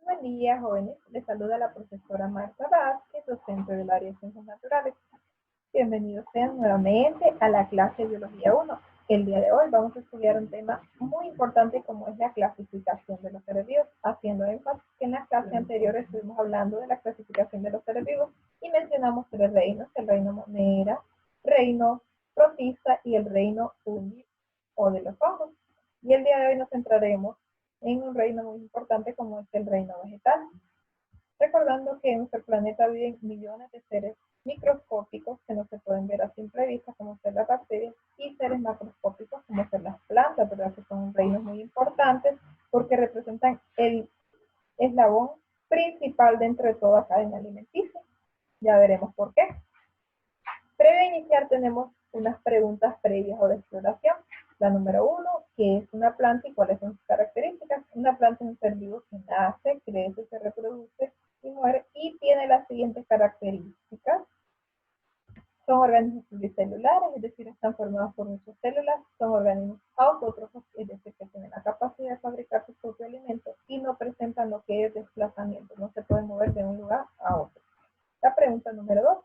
Buen día, jóvenes. Les saluda la profesora Marta Vázquez, docente del área de Ciencias Naturales. Bienvenidos sean nuevamente a la clase de Biología 1. El día de hoy vamos a estudiar un tema muy importante como es la clasificación de los seres vivos, haciendo énfasis que en la clase anterior estuvimos hablando de la clasificación de los seres vivos y mencionamos tres reinos: el reino monera, reino protista y el reino fungi o de los hongos. Y el día de hoy nos centraremos en un reino muy importante como es el reino vegetal. Recordando que en nuestro planeta viven millones de seres microscópicos que no se pueden ver a simple vista, como ser las bacterias, y seres macroscópicos como ser las plantas, ¿verdad? Que son reinos muy importantes porque representan el eslabón principal dentro de toda cadena alimenticia. Ya veremos por qué. Previo a iniciar tenemos unas preguntas previas o de exploración. La número 1, ¿qué es una planta y cuáles son sus características? Una planta es un ser vivo que nace, crece, se reproduce y muere y tiene las siguientes características. Son organismos pluricelulares, es decir, están formados por muchas células. Son organismos autótrofos, es decir, que tienen la capacidad de fabricar su propio alimento y no presentan lo que es desplazamiento, no se pueden mover de un lugar a otro. La pregunta número 2,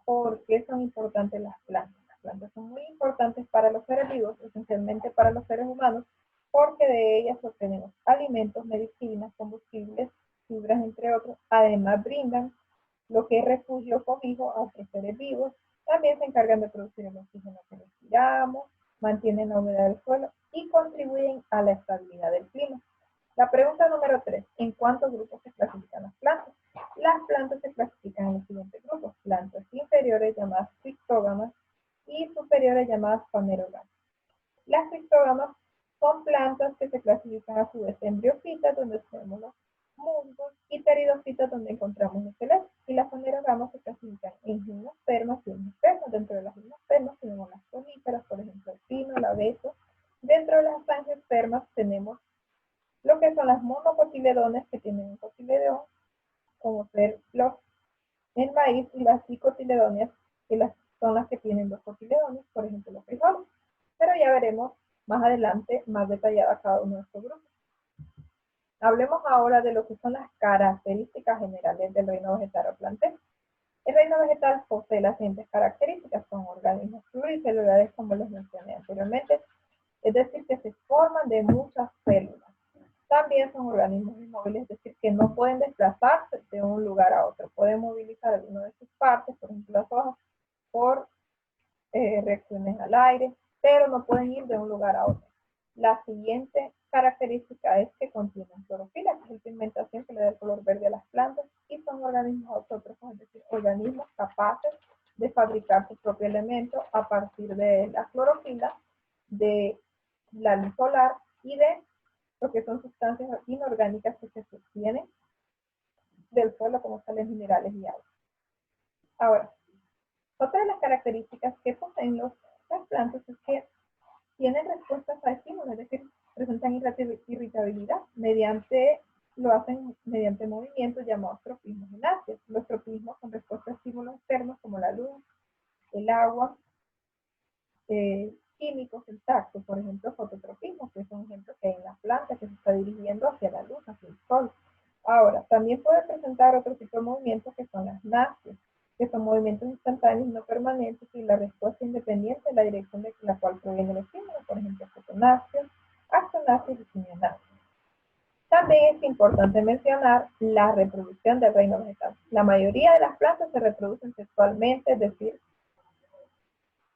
¿por qué son importantes las plantas? Las plantas son muy importantes para los seres vivos, esencialmente para los seres humanos, porque de ellas obtenemos alimentos, medicinas, combustibles, fibras, entre otros. Además brindan lo que es refugio, cobijo a otros seres vivos. También se encargan de producir el oxígeno que respiramos, mantienen la humedad del suelo y contribuyen a la estabilidad del clima. La pregunta número 3, ¿en cuántos grupos se clasifican las plantas? Las plantas se clasifican en los siguientes grupos: plantas inferiores llamadas criptógamas y superiores llamadas fanerógamas. Las criptógamas son plantas que se clasifican a su vez en briófitas, donde tenemos los musgos, y pteridofitas, donde encontramos los esqueletos. Y las fanerógamas se clasifican en gimnospermas y angiospermas. Dentro de las gimnospermas tenemos las coníferas, por ejemplo el pino, el abeto. Dentro de las angiospermas tenemos lo que son las monocotiledones, que tienen un cotiledón, como ser el maíz, y las dicotiledonias, que son las que tienen dos cotiledones, por ejemplo los frijoles. Pero ya veremos más adelante más detallada cada uno de estos grupos. Hablemos ahora de lo que son las características generales del reino vegetal o plantel. El reino vegetal posee las siguientes características: son organismos pluricelulares, como les mencioné anteriormente, es decir, que se forman de muchas células. También son organismos inmóviles, es decir, que no pueden desplazarse de un lugar a otro. Pueden movilizar alguna de sus partes, por ejemplo las hojas, por reacciones al aire, pero no pueden ir de un lugar a otro. La siguiente característica es que contienen clorofila, que es la pigmentación que le da el color verde a las plantas, y son organismos autótrofos, es decir, organismos capaces de fabricar su propio elemento a partir de la clorofila, de la luz solar y de lo que son sustancias inorgánicas que se sostienen del suelo, como sales minerales y agua. Ahora, otra de las características que poseen las plantas es que tienen respuestas a estímulos, es decir, presentan irritabilidad lo hacen mediante movimientos llamados tropismos inercios. Los tropismos son respuestas a estímulos externos como la luz, el agua, químicos, el tacto, por ejemplo, fototropismo, que es un ejemplo que hay en la planta que se está dirigiendo hacia la luz, hacia el sol. Ahora, también puede presentar otro tipo de movimientos que son las nasias, que son movimientos instantáneos no permanentes y la respuesta independiente de la dirección de la cual proviene el estímulo, por ejemplo, fotonasias, axonasias y quimionasias. También es importante mencionar la reproducción del reino vegetal. La mayoría de las plantas se reproducen sexualmente, es decir,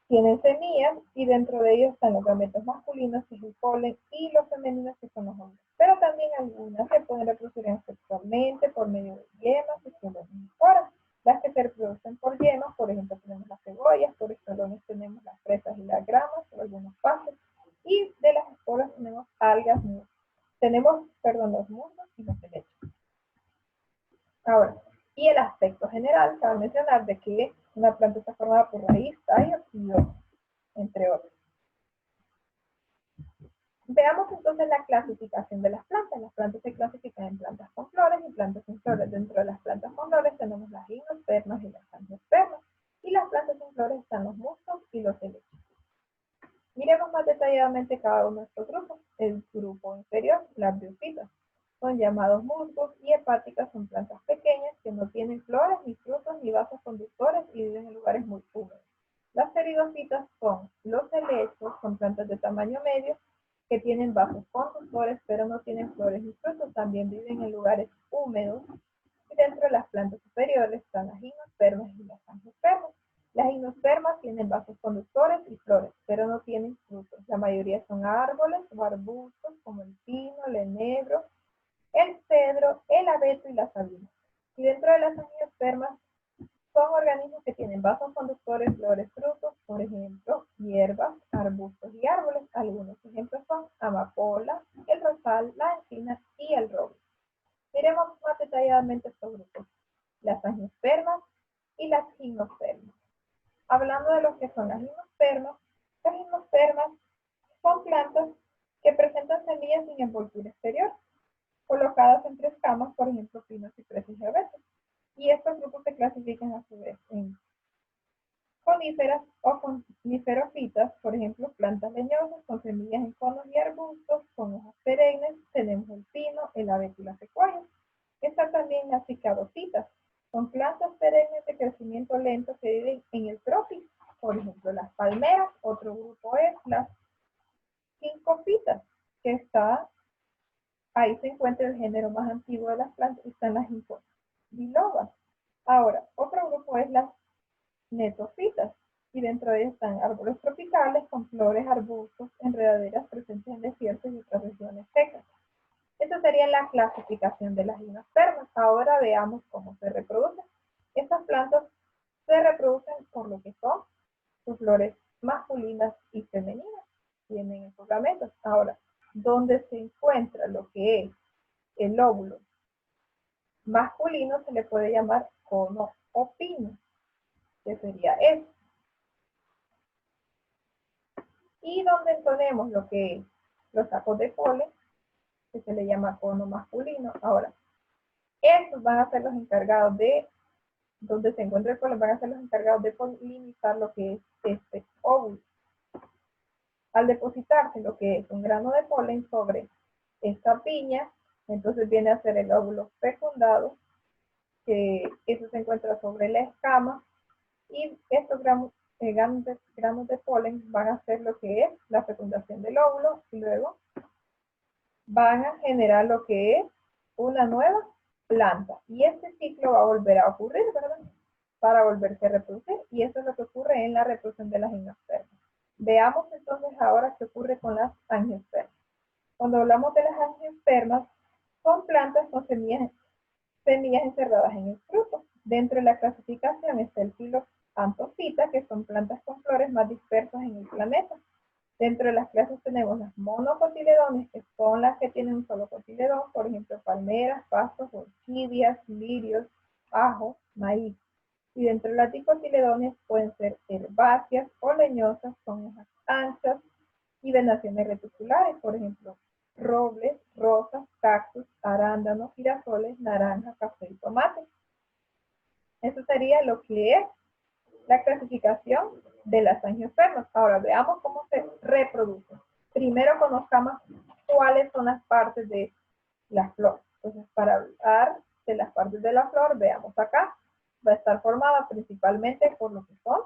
tienen semillas y dentro de ellos están los gametos masculinos, que es el polen, y los femeninos, que son los hombres. Pero también algunas se pueden reproducir sexualmente por medio de yemas y estolones y esporas. Las que se reproducen por yemas, por ejemplo, tenemos las cebollas; por estolones tenemos las fresas y las gramas, o algunos pastos, y de las esporas tenemos algas, los musgos y los helechos. Ahora, y el aspecto general, cabe mencionar de que una planta está formada por raíz, tallo y hoja, entre otros. Veamos entonces la clasificación de las plantas. Las plantas se clasifican en plantas con flores y plantas sin flores. Dentro de las plantas con flores tenemos las gimnospermas y las angiospermas, y las plantas sin flores están los musgos y los helechos. Miremos más detalladamente cada uno de estos grupos. El grupo inferior, las briófitas, son llamados musgos, y hepáticas son plantas pequeñas que no tienen flores, ni frutos, ni vasos conductores y viven en lugares muy húmedos. Las pteridofitas son los helechos, son plantas de tamaño medio que tienen vasos conductores, pero no tienen flores ni frutos, también viven en lugares húmedos. Y dentro de las plantas superiores están las gimnospermas y las angiospermas. Las gimnospermas tienen vasos conductores y flores, pero no tienen frutos. La mayoría son árboles o arbustos como el pino, el enebro, el cedro, el abeto y la sabina. Y dentro de las angiospermas son organismos que tienen vasos conductores, flores, frutos, por ejemplo, hierbas, arbustos y árboles. Algunos ejemplos son amapola, el rosal, la encina y el roble. Miremos más detalladamente estos grupos, las angiospermas y las gimnospermas. Hablando de lo que son las gimnospermas son plantas que presentan semillas sin envoltura exterior, colocadas entre escamas, por ejemplo, pinos, cipreses y abetos. Y estos grupos se clasifican a su vez en coníferas o coniferofitas, por ejemplo, plantas leñosas con semillas en conos y arbustos, con hojas perennes. Tenemos el pino, el abeto y las secuoyas. Están también las cicadofitas, son plantas perennes de crecimiento lento que viven en el trópico, por ejemplo, las palmeras. Otro grupo es las gincofitas, que está, ahí se encuentra el género más antiguo de las plantas, están las ginkgo bilobas. Ahora, otro grupo es las netofitas, y dentro de ellas están árboles tropicales con flores, arbustos, enredaderas presentes en desiertos y otras regiones secas. Esta sería la clasificación de las gimnospermas. Ahora veamos cómo se reproducen. Estas plantas se reproducen por lo que son sus flores masculinas y femeninas. Tienen estos gametos. Ahora, donde se encuentra lo que es el óvulo masculino se le puede llamar cono o pino, que sería este. Y donde tenemos lo que es los sacos de polen, que se le llama cono masculino. Ahora, estos van a ser los encargados de, donde se encuentra el polen, van a ser los encargados de polinizar lo que es este óvulo. Al depositarse lo que es un grano de polen sobre esta piña, entonces viene a ser el óvulo fecundado, que eso se encuentra sobre la escama, y estos gramos de polen van a ser lo que es la fecundación del óvulo, y luego van a generar lo que es una nueva planta. Y este ciclo va a volver a ocurrir, ¿verdad? Para volverse a reproducir. Y eso es lo que ocurre en la reproducción de las gimnospermas. Veamos entonces ahora qué ocurre con las angiospermas. Cuando hablamos de las angiospermas, son plantas con semillas encerradas en el fruto. Dentro de la clasificación está el filo Anthophyta, que son plantas con flores más dispersas en el planeta. Dentro de las clases tenemos las monocotiledones, que son las que tienen un solo cotiledón, por ejemplo, palmeras, pastos, orquídeas, lirios, ajo, maíz. Y dentro de las dicotiledones pueden ser herbáceas o leñosas con hojas anchas y venaciones reticulares, por ejemplo, robles, rosas, cactus, arándanos, girasoles, naranja, café y tomate. Eso sería lo que es la clasificación de las angiospermas. Ahora veamos cómo se reproducen. Primero conozcamos cuáles son las partes de la flor. Entonces, para hablar de las partes de la flor, veamos acá. Va a estar formada principalmente por lo que son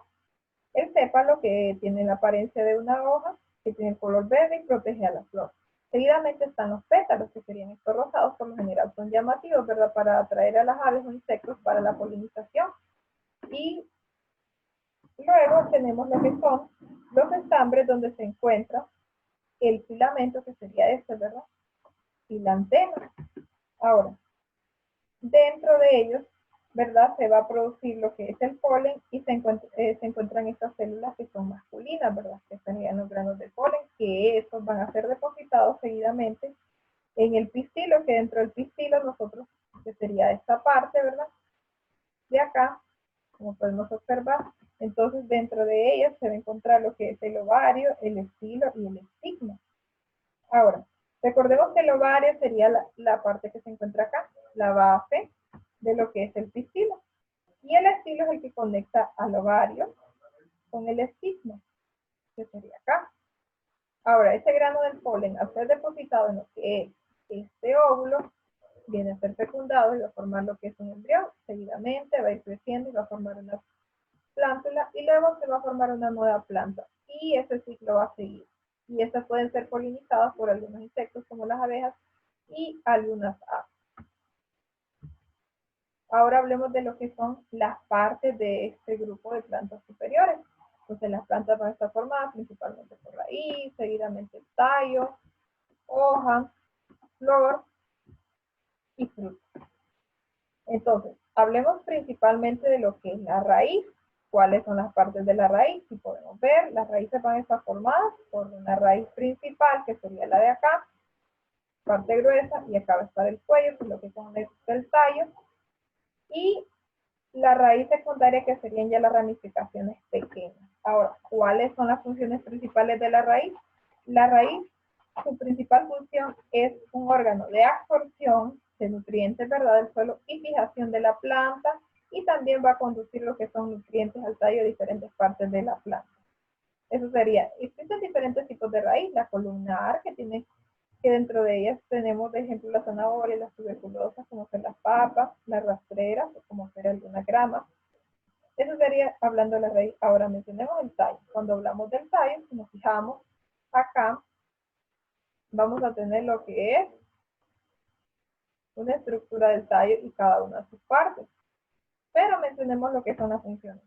el sépalo, que tiene la apariencia de una hoja, que tiene el color verde y protege a la flor. Seguidamente están los pétalos, que serían estos rosados, por lo general son llamativos, ¿verdad? Para atraer a las aves o insectos para la polinización. Y luego tenemos lo que son los estambres, donde se encuentra el filamento, que sería este, ¿verdad? Y la antena. Ahora, dentro de ellos, ¿verdad? Se va a producir lo que es el polen, y se encuentran estas células que son masculinas, ¿verdad? Que serían los granos de polen, que estos van a ser depositados seguidamente en el pistilo, que dentro del pistilo nosotros, que sería esta parte, ¿verdad? De acá, como podemos observar, entonces dentro de ellas se va a encontrar lo que es el ovario, el estilo y el estigma. Ahora, recordemos que el ovario sería la parte que se encuentra acá, la base de lo que es el pistilo. Y el estilo es el que conecta al ovario con el estigma, que sería acá. Ahora, ese grano del polen, al ser depositado en lo que es este óvulo, viene a ser fecundado y va a formar lo que es un embrión. Seguidamente va a ir creciendo y va a formar una plántula y luego se va a formar una nueva planta. Y ese ciclo va a seguir. Y estas pueden ser polinizadas por algunos insectos como las abejas y algunas aves. Ahora hablemos de lo que son las partes de este grupo de plantas superiores. Entonces las plantas van a estar formadas principalmente por raíz, seguidamente el tallo, hoja, flor y fruto. Entonces, hablemos principalmente de lo que es la raíz. ¿Cuáles son las partes de la raíz? Si podemos ver, las raíces van a estar formadas por una raíz principal, que sería la de acá, parte gruesa, y acá va a estar el cuello, que es lo que conecta el tallo, y la raíz secundaria, que serían ya las ramificaciones pequeñas. Ahora, ¿cuáles son las funciones principales de la raíz? La raíz, su principal función es un órgano de absorción de nutrientes, ¿verdad?, del suelo y fijación de la planta, y también va a conducir lo que son nutrientes al tallo de diferentes partes de la planta. Eso sería, existen diferentes tipos de raíz, la columnar, que dentro de ellas tenemos, de ejemplo, las zanahorias, las tuberculosas, como ser las papas, las rastreras, o como ser alguna grama. Eso sería hablando de la raíz. Ahora mencionemos el tallo. Cuando hablamos del tallo, si nos fijamos acá, vamos a tener lo que es una estructura del tallo y cada una de sus partes. Pero mencionemos lo que son las funciones.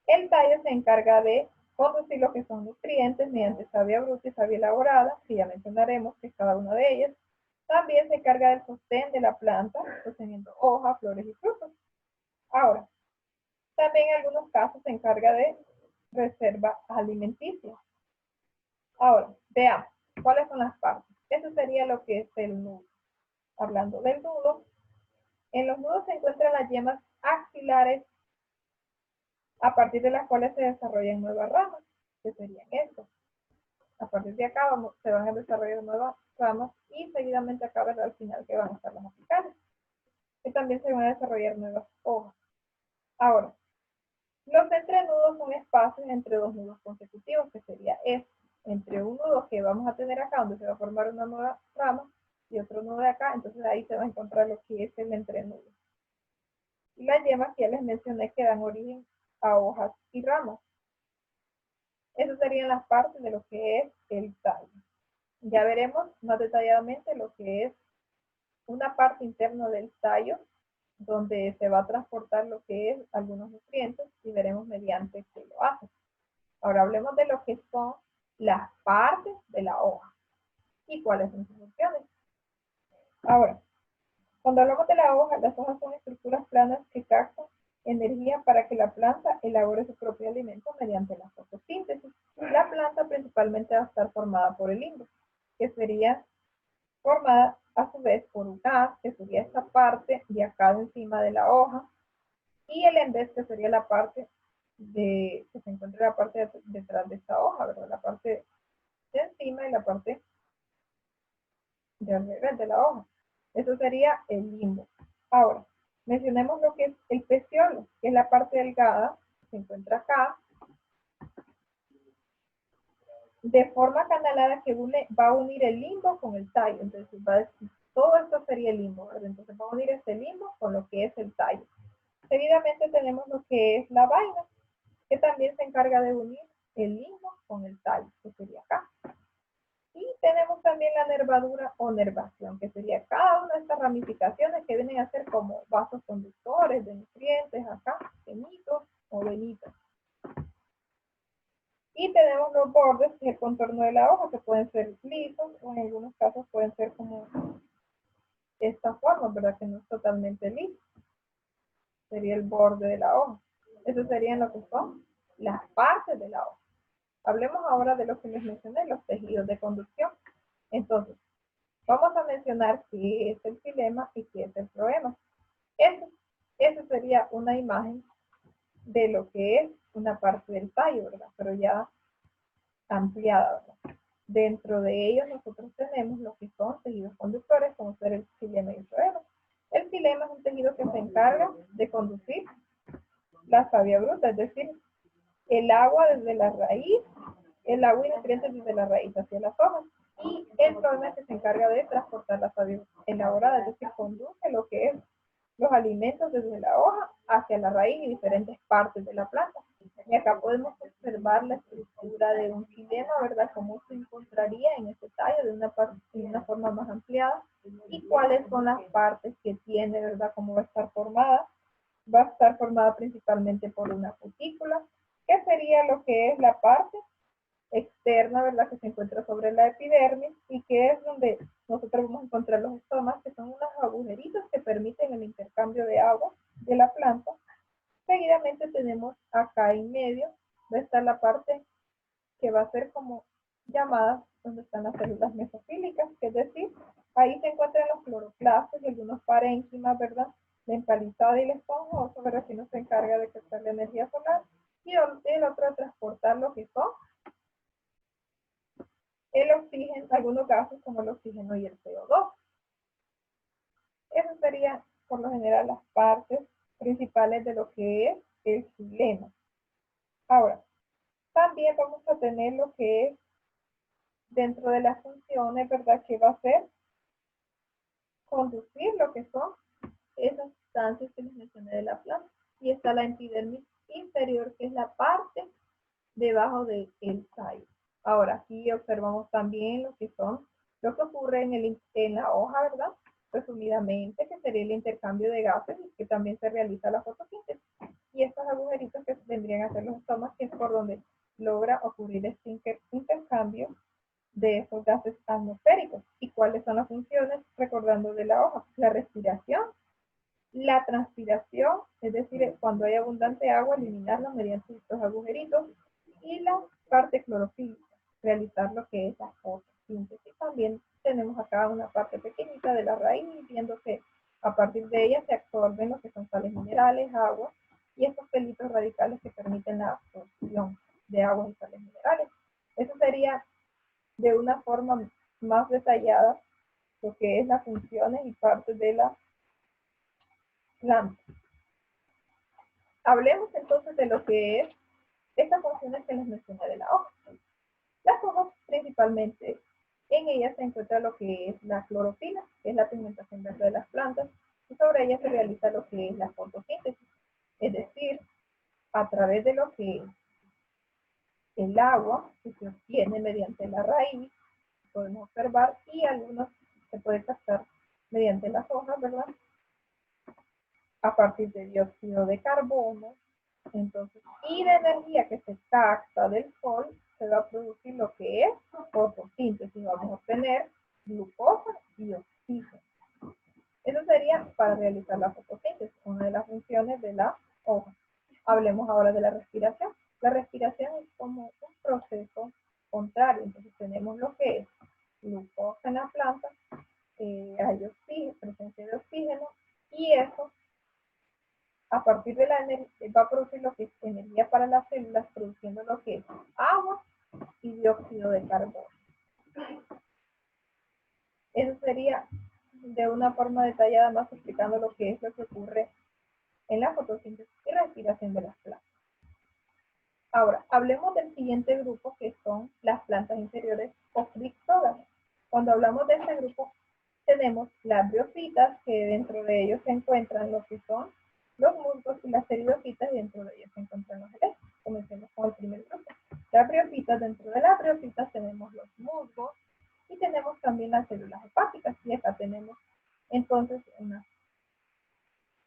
El tallo se encarga de conducir lo que son nutrientes mediante savia bruta y savia elaborada, que ya mencionaremos que es cada una de ellas. También se encarga del sostén de la planta, sosteniendo hojas, flores y frutos. Ahora, también en algunos casos se encarga de reserva alimenticia. Ahora, veamos cuáles son las partes. Eso sería lo que es el nudo. Hablando del nudo, en los nudos se encuentran las yemas axilares, a partir de las cuales se desarrollan nuevas ramas, que serían estos. A partir de acá se van a desarrollar nuevas ramas y seguidamente acá al final que van a estar las apicales, que también se van a desarrollar nuevas hojas. Ahora, los entrenudos son espacios entre dos nudos consecutivos, que sería este, entre un nudo que vamos a tener acá, donde se va a formar una nueva rama, y otro nudo de acá, entonces ahí se va a encontrar lo que es el entrenudo. Y las yemas que ya les mencioné que dan origen a hojas y ramas. Esas serían las partes de lo que es el tallo. Ya veremos más detalladamente lo que es una parte interna del tallo, donde se va a transportar lo que es algunos nutrientes y veremos mediante qué lo hace. Ahora hablemos de lo que son las partes de la hoja y cuáles son sus funciones. Ahora, cuando hablamos de la hoja, las hojas son estructuras planas que captan energía para que la planta elabore su propio alimento mediante la fotosíntesis. La planta principalmente va a estar formada por el limbo, que sería formada a su vez por un haz, que sería esta parte de acá de encima de la hoja, y el embés, que sería la parte que se encuentra la parte detrás de esta hoja, ¿verdad? La parte de encima y la parte de al revés de la hoja. Eso sería el limbo. Ahora, mencionemos lo que es el peciolo, que es la parte delgada, que se encuentra acá, de forma canalada que va a unir el limbo con el tallo. Entonces, todo esto sería el limbo, ¿verdad? Entonces, va a unir este limbo con lo que es el tallo. Seguidamente tenemos lo que es la vaina, que también se encarga de unir el limbo con el tallo, que sería acá. Y tenemos también la nervadura o nervación, que sería cada una de estas ramificaciones que vienen a ser como vasos conductores de nutrientes, acá, penitos o venitas. Y tenemos los bordes, que es el contorno de la hoja, que pueden ser lisos o en algunos casos pueden ser como esta forma, ¿verdad? Que no es totalmente liso. Sería el borde de la hoja. Eso serían lo que son las partes de la hoja. Hablemos ahora de lo que les mencioné, los tejidos de conducción. Entonces, vamos a mencionar qué es el xilema y qué es el floema. Eso sería una imagen de lo que es una parte del tallo, ¿verdad? Pero ya ampliada, ¿verdad? Dentro de ellos nosotros tenemos lo que son tejidos conductores, como ser el xilema y el floema. El xilema es un tejido que se encarga de conducir la savia bruta, es decir, el agua desde la raíz, el agua y nutrientes desde la raíz hacia las hojas. Y el floema es que se encarga de transportar la savia elaborada, es decir, conduce lo que es los alimentos desde la hoja hacia la raíz y diferentes partes de la planta. Y acá podemos observar la estructura de un xilema, ¿verdad? Cómo se encontraría en este tallo de una forma más ampliada y cuáles son las partes que tiene, ¿verdad? Cómo va a estar formada. Va a estar formada principalmente por una cutícula, que sería lo que es la parte externa, ¿verdad? Que se encuentra sobre la epidermis y que es donde nosotros vamos a encontrar los estomas, que son unos agujeritos que permiten el intercambio de agua de la planta. Seguidamente tenemos acá en medio, va a estar la parte que va a ser como llamada, donde están las células mesofílicas, que es decir, ahí se encuentran los cloroplastos y algunos parénquimas, ¿verdad? La empalizada y la esponjosa, ¿verdad? Que no se encarga de captar la energía solar, y el otro de transportar lo que son el oxígeno, algunos gases como el oxígeno y el CO2. Esas serían, por lo general, las partes principales de lo que es el xilema. Ahora, también vamos a tener lo que es dentro de las funciones, ¿verdad? Que va a ser conducir lo que son esas sustancias que les mencioné de la planta. Y está la epidermis inferior, que es la parte debajo del tallo. Ahora, aquí observamos también lo que ocurre en la hoja, ¿verdad? Resumidamente, que sería el intercambio de gases y que también se realiza la fotosíntesis. Y estos agujeritos que vendrían a ser los estomas, que es por donde logra ocurrir este intercambio de esos gases atmosféricos. ¿Y cuáles son las funciones? Recordando de la hoja, la respiración, la transpiración, es decir, cuando hay abundante agua, eliminarla mediante estos agujeritos, y la parte clorofílica, realizar lo que es la fotosíntesis. También tenemos acá una parte pequeñita de la raíz, viendo que a partir de ella se absorben lo que son sales minerales, agua, y estos pelitos radicales que permiten la absorción de aguas y sales minerales. Eso sería de una forma más detallada lo que es las funciones y partes de la planta. Hablemos entonces de lo que es estas funciones que les mencioné de la hoja. Las hojas principalmente, en ellas se encuentra lo que es la clorofila, que es la pigmentación verde de las plantas, y sobre ella se realiza lo que es la fotosíntesis, es decir, a través de lo que es el agua que se obtiene mediante la raíz, podemos observar, y algunos se puede captar mediante las hojas, ¿verdad? A partir de dióxido de carbono, entonces, y de energía que se capta del sol, se va a producir lo que es fotosíntesis. Vamos a obtener glucosa y oxígeno. Eso sería para realizar la fotosíntesis, una de las funciones de la hoja. Hablemos ahora de la respiración. La respiración es como un proceso contrario. Entonces tenemos lo que es glucosa en la planta, hay oxígeno, presencia de oxígeno, y eso a partir de la energía va a producir lo que es energía para las células, produciendo lo que es agua y dióxido de carbono. Eso sería de una forma detallada más explicando lo que es lo que ocurre en la fotosíntesis y respiración de las plantas. Ahora, hablemos del siguiente grupo, que son las plantas inferiores o criptógamas. Cuando hablamos de este grupo, tenemos las briofitas, que dentro de ellos se encuentran lo que son los musgos, y las pteridofitas, y dentro de ellos se encuentran los helechos. Comencemos con el primer grupo. Las briofitas, dentro de las briofitas tenemos los musgos y tenemos también las células hepáticas, y acá tenemos entonces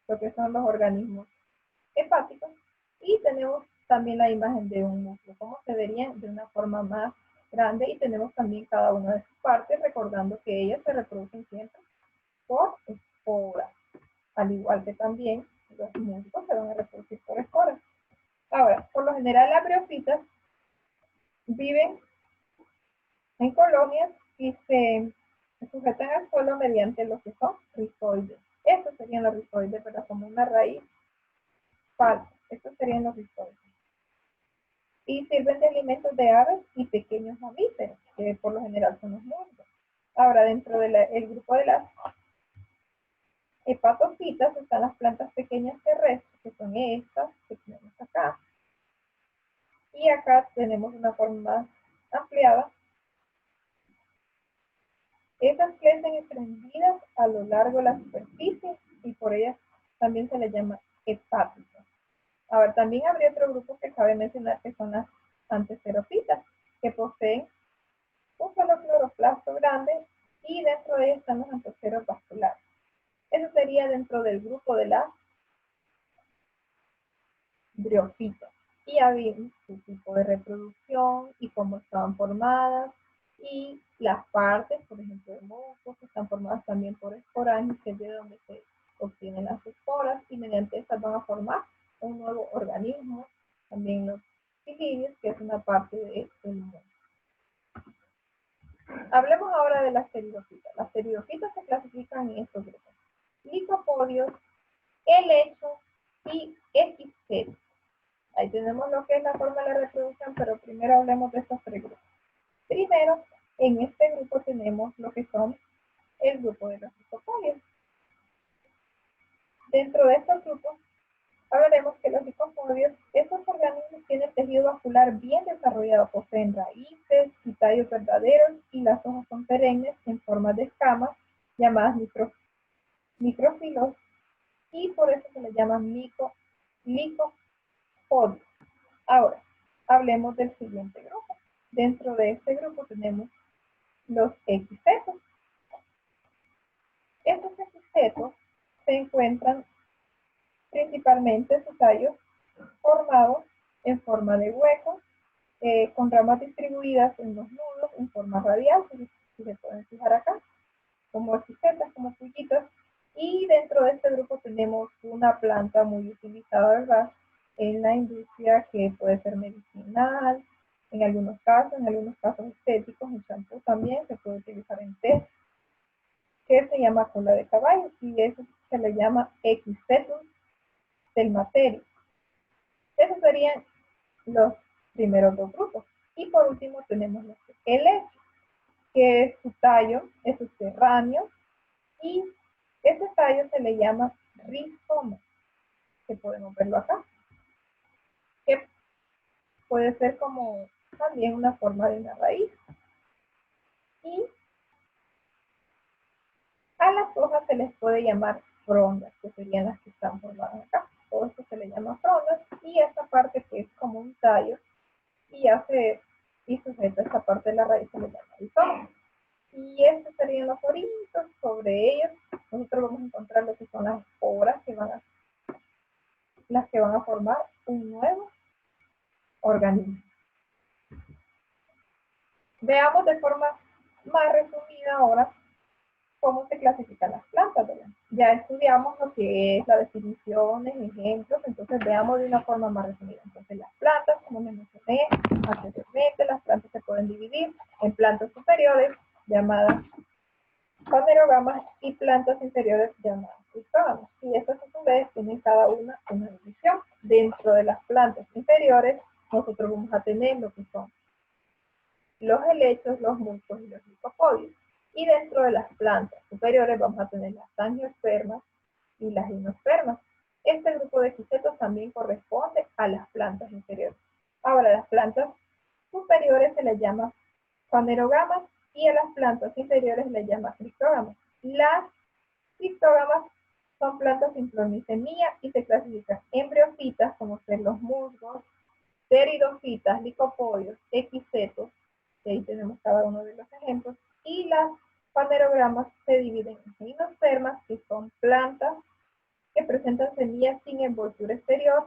lo que son los organismos hepáticos, y tenemos también la imagen de un musgo, como se verían de una forma más grande, y tenemos también cada una de sus partes, recordando que ellas se reproducen siempre por esporas, al igual que también los musgos se van a reproducir por esporas. Ahora, por lo general las briofitas viven en colonias y se sujetan al suelo mediante lo que son rizoides. Estos serían los rizoides, pero como una raíz falsa. Estos serían los rizoides. Y sirven de alimentos de aves y pequeños mamíferos, que por lo general son los musgos. Ahora, dentro del grupo de las hepatofitas están las plantas pequeñas terrestres, que son estas que tenemos acá. Y acá tenemos una forma más ampliada. Estas crecen extendidas a lo largo de la superficie y por ellas también se les llama hepáticas. Ahora, también habría otro grupo que cabe mencionar que son las anteserofitas, que poseen un solo cloroplasto grande y dentro de ellas están los antoceros vasculares. Eso sería dentro del grupo de las briofitas. Y ya vimos su tipo de reproducción y cómo estaban formadas y las partes, por ejemplo, de musgos, que están formadas también por esporangios, que es de donde se obtienen las esporas y mediante estas van a formar un nuevo organismo. También los cilidios, que es una parte del mundo. Hablemos ahora de las pteridofitas. Las pteridofitas se clasifican en estos grupos: licopodios, helechos y equisetos. Ahí tenemos lo que es la forma de la reproducción, pero primero hablemos de estos tres grupos. Primero, en este grupo tenemos lo que son el grupo de los licopodios. Dentro de estos grupos hablaremos que los licopodios, estos organismos tienen tejido vascular bien desarrollado, poseen raíces y tallos verdaderos y las hojas son perennes en forma de escamas llamadas microfilos y por eso se les llama licopodios. Ahora, hablemos del siguiente grupo. Dentro de este grupo tenemos los equisetos. Estos equisetos se encuentran principalmente sus tallos formados en forma de huecos, con ramas distribuidas en los nudos en forma radial, si se pueden fijar acá, como equisetas, como pullitas. Y dentro de este grupo tenemos una planta muy utilizada, ¿verdad?, en la industria, que puede ser medicinal, en algunos casos estéticos, en champú también, se puede utilizar en té, que se llama cola de caballo, y eso se le llama Equisetum selmaterius. Esos serían los primeros dos grupos. Y por último tenemos los helechos, que es su tallo, es subterráneo, y ese tallo se le llama rizoma, que podemos verlo acá, que puede ser como también una forma de una raíz. Y a las hojas se les puede llamar frondas, que serían las que están formadas acá. Todo esto se le llama frondas, y esta parte que es como un tallo y sujeta esta parte de la raíz se le llama rizoma. Y estos serían los oritos. Sobre ellos nosotros vamos a encontrar lo que son las esporas, las que van a formar un nuevo organismo. Veamos de forma más resumida ahora cómo se clasifican las plantas, ¿verdad? Ya estudiamos lo que es la definición, ejemplos, entonces veamos de una forma más resumida. Entonces las plantas, como me mencioné anteriormente, las plantas se pueden dividir en plantas superiores, llamadas fanerógamas, y plantas inferiores, llamadas cristógamas. Y estas a su vez tienen cada una división. Dentro de las plantas inferiores, nosotros vamos a tener lo que son los helechos, los musgos y los licopodios. Y dentro de las plantas superiores vamos a tener las angiospermas y las gimnospermas. Este grupo de equisetos también corresponde a las plantas inferiores. Ahora, las plantas superiores se les llama fanerógamas y a las plantas inferiores se les llama cristógamas. Las cristógamas son plantas sin flor ni semilla y se clasifican en briofitas, como ser los musgos, pteridofitas, licopodios, equisetos, que ahí tenemos cada uno de los ejemplos, y las fanerógamas se dividen en gimnospermas, que son plantas que presentan semillas sin envoltura exterior,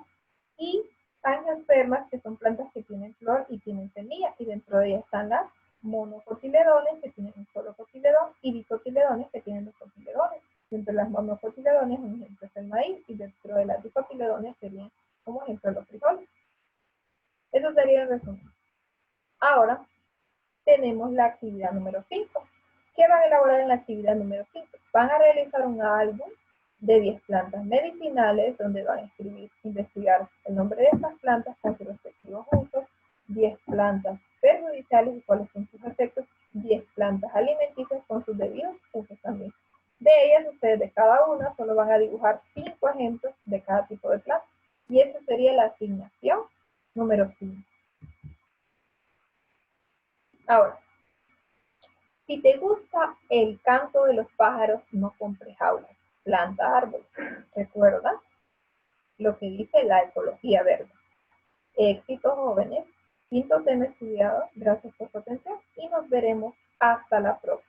y angiospermas, que son plantas que tienen flor y tienen semilla, y dentro de ellas están las monocotiledones, que tienen un solo cotiledón, y dicotiledones, que tienen dos cotiledones. Dentro de las monocotiledones, un ejemplo es el maíz, y dentro de las dicotiledones serían, como ejemplo, los frijoles. Eso sería el resumen. Ahora tenemos la actividad número 5. ¿Qué van a elaborar en la actividad número 5? Van a realizar un álbum de 10 plantas medicinales, donde van a investigar el nombre de estas plantas con sus respectivos usos, 10 plantas perjudiciales y cuáles son sus efectos, 10 plantas alimenticias con sus debidos usos también. De ellas, ustedes de cada una solo van a dibujar 5 ejemplos de cada tipo de planta. Y esa sería la asignación número 5. Ahora, Si te gusta el canto de los pájaros, no compres jaulas, planta árboles. Recuerda lo que dice la ecología verde. Éxito, jóvenes. Quinto tema estudiado. Gracias por su atención y nos veremos hasta la próxima.